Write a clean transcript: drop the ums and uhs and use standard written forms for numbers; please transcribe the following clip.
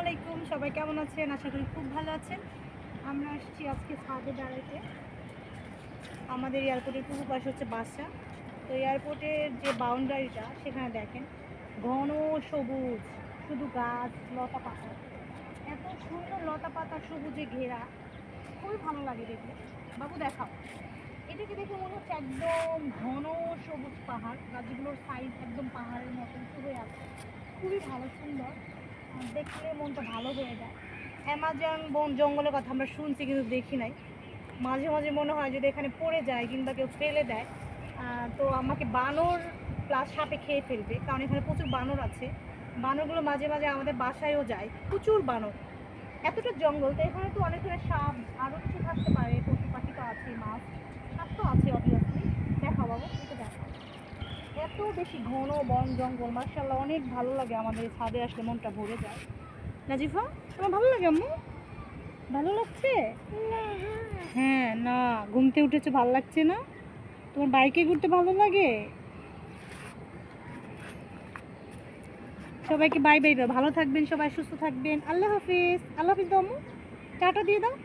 আলাইকুম, সবাই কেমন আছেন? আশা করি খুব ভালো আছেন। আমরা আসছি আজকে ছাদে বেড়াইতে। আমাদের এয়ারপোর্টের পূর্ব পাশে হচ্ছে বাসা। তো এয়ারপোর্টের যে বাউন্ডারিটা সেখানে দেখেন ঘন সবুজ, শুধু গাছ, লতা পাতা, এত সুন্দর লতা পাতা সবুজে ঘেরা, খুবই ভালো লাগে দেখলে। বাবু দেখাও, এটাকে দেখে মনে হচ্ছে একদম ঘন সবুজ পাহাড়, গাছগুলোর সাইজ একদম পাহাড়ের মতন হয়ে আছে, খুবই ভালো সুন্দর। দেখলে মনটা ভালো হয়ে যায়। অ্যামাজন বন জঙ্গলের কথা আমরা শুনছি কিন্তু দেখি নাই। মাঝে মাঝে মনে হয় যদি এখানে পড়ে যায় কিংবা কেউ ফেলে দেয় তো আমাকে বানর প্লাস সাপে খেয়ে ফেলবে, কারণ এখানে প্রচুর বানর আছে। বানরগুলো মাঝে মাঝে আমাদের বাসায়ও যায়, প্রচুর বানর। এতটা জঙ্গল তো এখানে তো অনেক ধরনের সাপ আরও কিছু থাকতে পারে, পশু পাখি তো আছে, মাছ সাপ তো আছে অবভিয়াসলি। দেখা বাবু, এটা দেখা, এত বেশি ঘন বন জঙ্গল, মার্শাল্লাহ অনেক ভালো লাগে। আমাদের ছাদে আসলে মনটা ভরে যায়। নাজিফা, তোমার ভালো লাগে আম্মু? ভালো লাগছে? হ্যাঁ, না ঘুমতে উঠেছে, ভালো লাগছে না? তোমার বাইকে ঘুরতে ভালো লাগে? সবাইকে বাই বাই দাও, ভালো থাকবেন সবাই, সুস্থ থাকবেন, আল্লাহ হাফিজ। আল্লাহ হাফিজ দাও আম্মু, টাটা দিয়ে দাও।